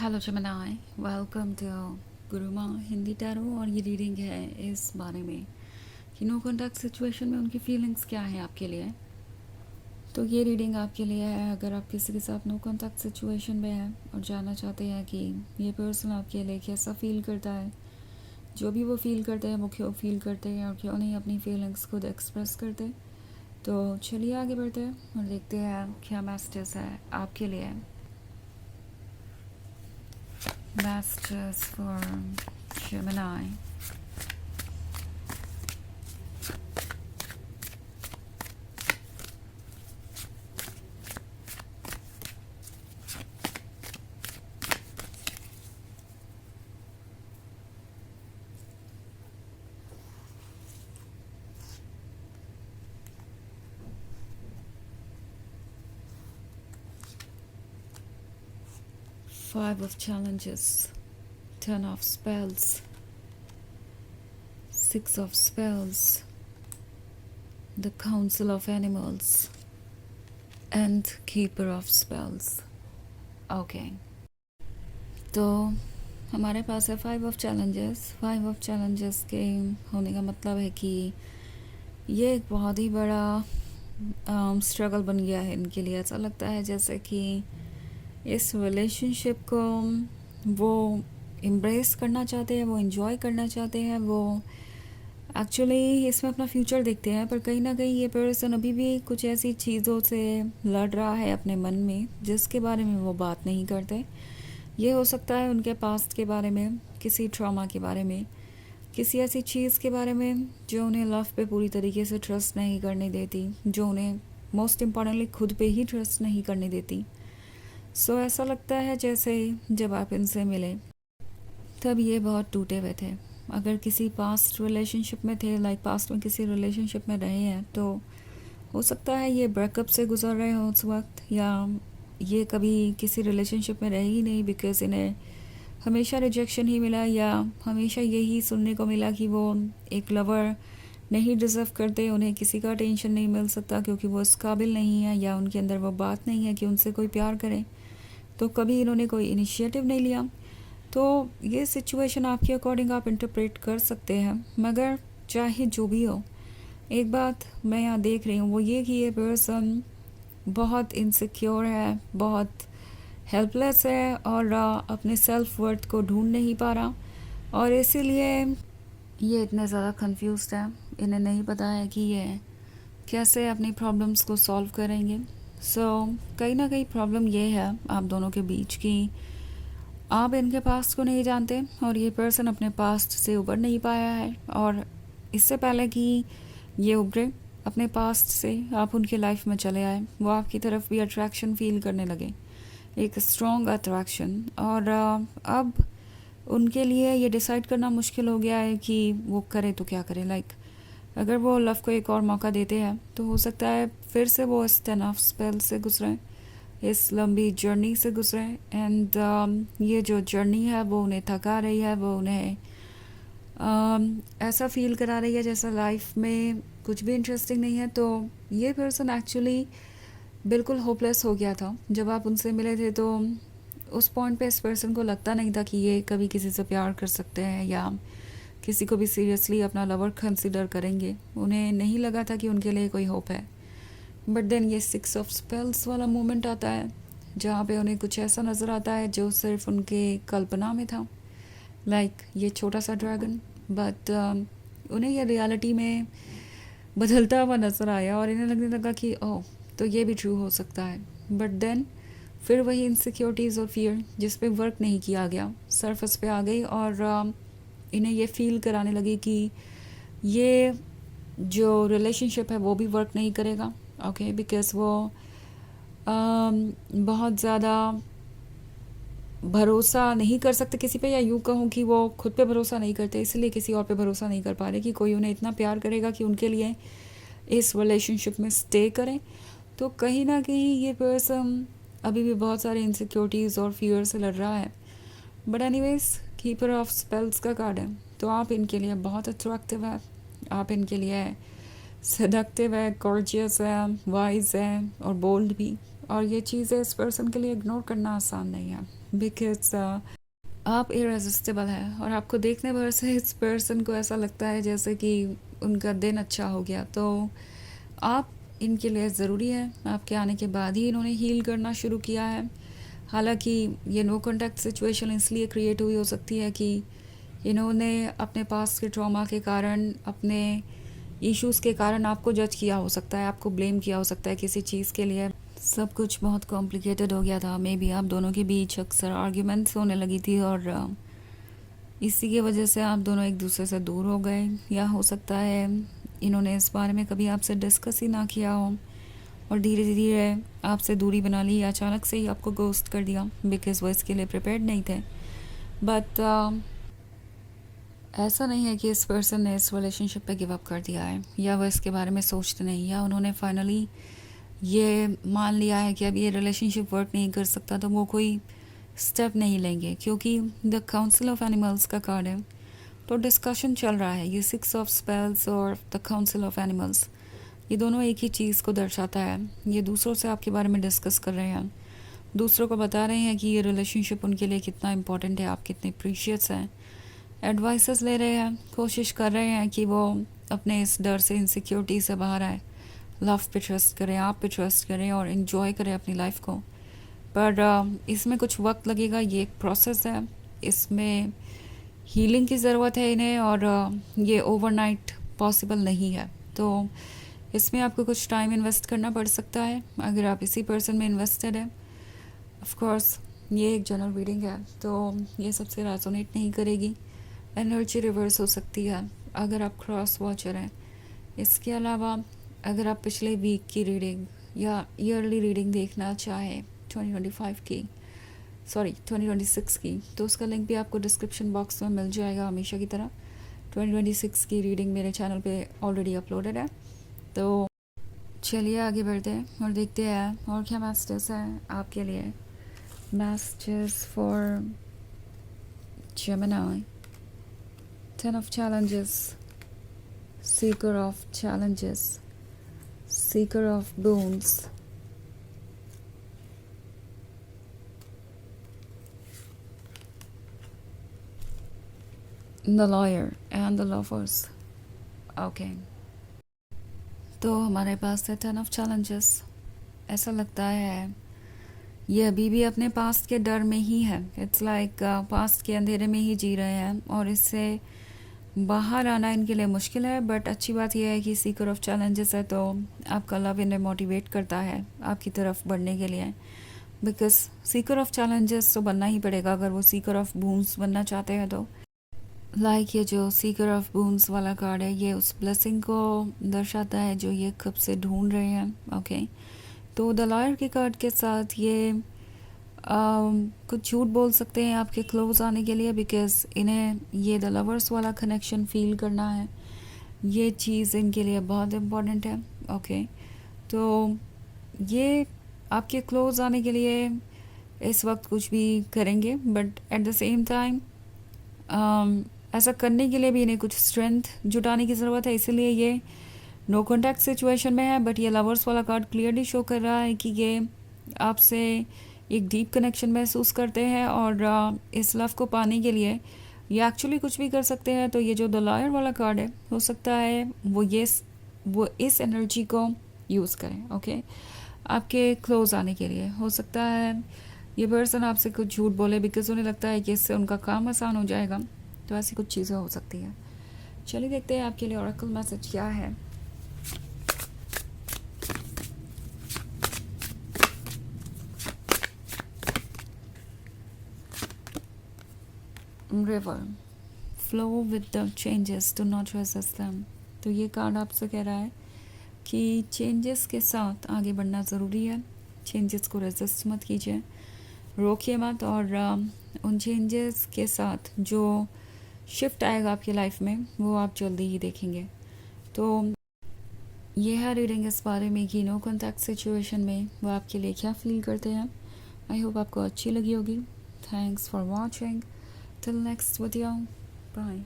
Hello जमनाई, welcome to Guruma Hindi tarot. और ये रीडिंग है इस बारे में कि नो कॉन्टैक्ट सिचुएशन में उनकी फीलिंग्स क्या है आपके लिए। तो ये रीडिंग आपके लिए है अगर आप किसी के साथ नो कॉन्टैक्ट सिचुएशन में हैं और जानना चाहते हैं कि ये पर्सन आपके लिए कैसा फील करता है, जो भी वो फील करते हैं वो क्यों फील करते हैं और क्यों नहीं अपनी फीलिंग्स खुद एक्सप्रेस करते। तो चलिए आगे बढ़ते हैं और देखते हैं क्या मैसेजेस है आपके लिए। Messages for Gemini. Five of Challenges, Ten of Spells, Six of Spells, the Council of Animals, and Keeper of Spells. Okay. तो हमारे पास है five of challenges. Five of challenges के होने का मतलब है कि ये एक बहुत ही बड़ा स्ट्रगल बन गया है इनके लिए। ऐसा लगता है जैसे कि इस रिलेशनशिप को वो एम्ब्रेस करना चाहते हैं, वो इन्जॉय करना चाहते हैं, वो एक्चुअली इसमें अपना फ्यूचर देखते हैं, पर कहीं ना कहीं ये पर्सन अभी भी कुछ ऐसी चीज़ों से लड़ रहा है अपने मन में जिसके बारे में वो बात नहीं करते। ये हो सकता है उनके पास्ट के बारे में, किसी ट्रॉमा के बारे में, किसी ऐसी चीज़ के बारे में जो उन्हें लव पे पूरी तरीके से ट्रस्ट नहीं करने देती, जो उन्हें मोस्ट इम्पॉर्टेंटली खुद पे ही ट्रस्ट नहीं करने देती। सो ऐसा लगता है जैसे जब आप इनसे मिले तब ये बहुत टूटे हुए थे। अगर किसी पास्ट रिलेशनशिप में थे, लाइक पास्ट में किसी रिलेशनशिप में रहे हैं, तो हो सकता है ये ब्रेकअप से गुजर रहे हों उस वक्त, या ये कभी किसी रिलेशनशिप में रहे ही नहीं बिकॉज इन्हें हमेशा रिजेक्शन ही मिला, या हमेशा यही सुनने को मिला कि वो एक लवर नहीं डिज़र्व करते, उन्हें किसी का टेंशन नहीं मिल सकता क्योंकि वो इस काबिल नहीं है, या उनके अंदर वो बात नहीं है कि उनसे कोई प्यार करे। तो कभी इन्होंने कोई इनिशिएटिव नहीं लिया। तो ये सिचुएशन आपके अकॉर्डिंग आप इंटरप्रेट कर सकते हैं, मगर चाहे जो भी हो, एक बात मैं यहाँ देख रही हूँ वो ये कि ये पर्सन बहुत इनसिक्योर है, बहुत हेल्पलेस है और अपने सेल्फ वर्थ को ढूंढ नहीं पा रहा, और इसीलिए ये इतने ज़्यादा कंफ्यूज्ड है। इन्हें नहीं पता है कि ये कैसे अपनी प्रॉब्लम्स को सॉल्व करेंगे। सो कहीं ना कहीं प्रॉब्लम ये है आप दोनों के बीच की आप इनके पास्ट को नहीं जानते और ये पर्सन अपने पास्ट से उबर नहीं पाया है, और इससे पहले कि ये उभरे अपने पास्ट से आप उनके लाइफ में चले आए, वो आपकी तरफ भी अट्रैक्शन फील करने लगे, एक स्ट्रॉन्ग अट्रैक्शन। और अब उनके लिए ये डिसाइड करना मुश्किल हो गया है कि वो करे तो क्या करे। लाइक अगर वो लव को एक और मौका देते हैं तो हो सकता है फिर से वो इस 10 ऑफ स्पेल से गुजरें, इस लंबी जर्नी से गुजरें, एंड ये जो जर्नी है वो उन्हें थका रही है, वो उन्हें ऐसा फील करा रही है जैसा लाइफ में कुछ भी इंटरेस्टिंग नहीं है। तो ये पर्सन एक्चुअली बिल्कुल होपलेस हो गया था जब आप उनसे मिले थे। तो उस पॉइंट पे इस पर्सन को लगता नहीं था कि ये कभी किसी से प्यार कर सकते हैं या किसी को भी सीरियसली अपना लवर कंसिडर करेंगे। उन्हें नहीं लगा था कि उनके लिए कोई होप है। बट देन ये 6 ऑफ स्पेल्स वाला मोमेंट आता है जहाँ पे उन्हें कुछ ऐसा नज़र आता है जो सिर्फ उनके कल्पना में था, लाइक ये छोटा सा ड्रैगन, बट उन्हें ये रियलिटी में बदलता हुआ नज़र आया और इन्हें लगने लगा कि ओह, तो ये भी ट्रू हो सकता है। बट देन फिर वही इनसिक्योरिटीज़ और फियर जिस पे वर्क नहीं किया गया सरफेस पे आ गई, और इन्हें ये फील कराने लगी कि ये जो रिलेशनशिप है वो भी वर्क नहीं करेगा। ओके, बिकॉज वो बहुत ज़्यादा भरोसा नहीं कर सकते किसी पे, या यूँ कहूँ कि वो खुद पे भरोसा नहीं करते, इसलिए किसी और पे भरोसा नहीं कर पा रहे कि कोई उन्हें इतना प्यार करेगा कि उनके लिए इस रिलेशनशिप में स्टे करें। तो कहीं ना कहीं ये पर्सन अभी भी बहुत सारे इनसिक्योरिटीज़ और फियर से लड़ रहा है। But anyways keeper of spells का कार्ड है, तो आप इनके लिए बहुत अट्रैक्टिव है, आप इनके लिए सेडक्टिव है, गॉर्जियस है, वाइज है और बोल्ड भी। और ये चीज़ें इस पर्सन के लिए इग्नोर करना आसान नहीं है, बिकॉज आप इरेजिस्टिबल हैं और आपको देखने भर से इस पर्सन को ऐसा लगता है जैसे कि उनका दिन अच्छा हो गया। तो आप इनके लिए ज़रूरी है, आपके आने के बाद ही इन्होंने हील करना शुरू किया है। हालांकि ये नो कॉन्टैक्ट सिचुएशन इसलिए क्रिएट हुई हो सकती है कि इन्होंने अपने पास के ट्रॉमा के कारण, अपने इश्यूज़ के कारण आपको जज किया हो सकता है, आपको ब्लेम किया हो सकता है किसी चीज़ के लिए। सब कुछ बहुत कॉम्प्लिकेटेड हो गया था, मे बी आप दोनों के बीच अक्सर आर्ग्यूमेंट्स होने लगी थी और इसी की वजह से आप दोनों एक दूसरे से दूर हो गए, या हो सकता है इन्होंने इस बारे में कभी आपसे डिस्कस ही ना किया हो और धीरे धीरे आपसे दूरी बना ली, या अचानक से ही आपको गोस्ट कर दिया बिकॉज़ वो इसके लिए प्रिपेयर्ड नहीं थे। बट ऐसा नहीं है कि इस पर्सन ने इस रिलेशनशिप पे गिव अप कर दिया है, या वो इसके बारे में सोचते नहीं, या उन्होंने फाइनली ये मान लिया है कि अब ये रिलेशनशिप वर्क नहीं कर सकता तो वो कोई स्टेप नहीं लेंगे, क्योंकि द काउंसिल ऑफ एनिमल्स का कार्ड है। तो डिस्कशन चल रहा है, ये 6 ऑफ स्पेल्स और द काउंसिल ऑफ एनिमल्स, ये दोनों एक ही चीज़ को दर्शाता है। ये दूसरों से आपके बारे में डिस्कस कर रहे हैं, दूसरों को बता रहे हैं कि ये रिलेशनशिप उनके लिए कितना इम्पोर्टेंट है, आप कितने प्रीशियस हैं। एडवाइसेस ले रहे हैं, कोशिश कर रहे हैं कि वो अपने इस डर से, इनसिक्योरिटी से बाहर आए, लव पे ट्रस्ट करें, आप पे ट्रस्ट करें और इन्जॉय करें अपनी लाइफ को। पर इसमें कुछ वक्त लगेगा, ये एक प्रोसेस है, इसमें हीलिंग की ज़रूरत है इन्हें, और ये ओवरनाइट पॉसिबल नहीं है। तो इसमें आपको कुछ टाइम इन्वेस्ट करना पड़ सकता है अगर आप इसी पर्सन में इन्वेस्टेड है। ऑफ कोर्स ये एक जनरल रीडिंग है, तो ये सबसे रेजोनेट नहीं करेगी, एनर्जी रिवर्स हो सकती है अगर आप क्रॉस वॉचर हैं। इसके अलावा अगर आप पिछले वीक की रीडिंग या ईयरली रीडिंग देखना चाहें 2025 की, सॉरी 2026 की, तो उसका लिंक भी आपको डिस्क्रिप्शन बॉक्स में मिल जाएगा हमेशा की तरह। 2026 की रीडिंग मेरे चैनल पे ऑलरेडी अपलोडेड है। तो चलिए आगे बढ़ते हैं और देखते हैं और क्या मैसेजेस हैं आपके लिए। Messages for Gemini, 10 of challenges, seeker of challenges, seeker of boons, the lawyer and the lovers. Okay. तो हमारे पास है 10 of challenges। ऐसा लगता है ये अभी भी अपने पास्ट के डर में ही है, इट्स लाइक पास्ट के अंधेरे में ही जी रहे हैं और इससे बाहर आना इनके लिए मुश्किल है। बट अच्छी बात यह है कि सीकर ऑफ चैलेंजेस है, तो आपका लव इन्हें मोटिवेट करता है आपकी तरफ बढ़ने के लिए, बिकॉज सीकर ऑफ चैलेंजेस तो बनना ही पड़ेगा अगर वो सीकर ऑफ बून्स बनना चाहते हैं। तो लाइक ये जो सीकर ऑफ बून्स वाला कार्ड है, ये उस ब्लेसिंग को दर्शाता है जो ये कब से ढूंढ रहे हैं। ओके, तो द लॉयर के कार्ड के साथ ये कुछ झूठ बोल सकते हैं आपके क्लोज आने के लिए, बिकॉज इन्हें ये द लवर्स वाला कनेक्शन फील करना है, ये चीज़ इनके लिए बहुत इम्पोर्टेंट है। ओके, तो ये आपके क्लोज आने के लिए इस वक्त कुछ भी करेंगे, but at the same time ऐसा करने के लिए भी इन्हें कुछ स्ट्रेंथ जुटाने की ज़रूरत है, इसीलिए ये नो कॉन्टैक्ट सिचुएशन में है। बट ये लवर्स वाला कार्ड क्लियरली शो कर रहा है कि ये आपसे एक डीप कनेक्शन महसूस करते हैं और इस लव को पाने के लिए ये एक्चुअली कुछ भी कर सकते हैं। तो ये जो द लॉयर वाला कार्ड है, हो सकता है वो इस एनर्जी को यूज़ करें। ओके, आपके क्लोज आने के लिए हो सकता है ये पर्सन आपसे कुछ झूठ बोले बिकॉज उन्हें लगता है कि इससे उनका काम आसान हो जाएगा। तो ऐसी कुछ चीज़ें हो सकती हैं। चलिए देखते हैं आपके लिए ऑरेकल मैसेज क्या है। River, flow with the changes, do not resist them. तो ये कार्ड आपसे कह रहा है कि चेंजेस के साथ आगे बढ़ना ज़रूरी है, चेंजेस को रेजिस्ट मत कीजिए, रोकिए मत, और उन चेंजेस के साथ जो शिफ्ट आएगा आपकी लाइफ में वो आप जल्दी ही देखेंगे। तो ये है रीडिंग इस बारे में कि नो कॉन्टैक्ट सिचुएशन में वो आपके लिए क्या फील करते हैं। आई होप आपको अच्छी लगी होगी। Thanks for watching. Till next video, bye.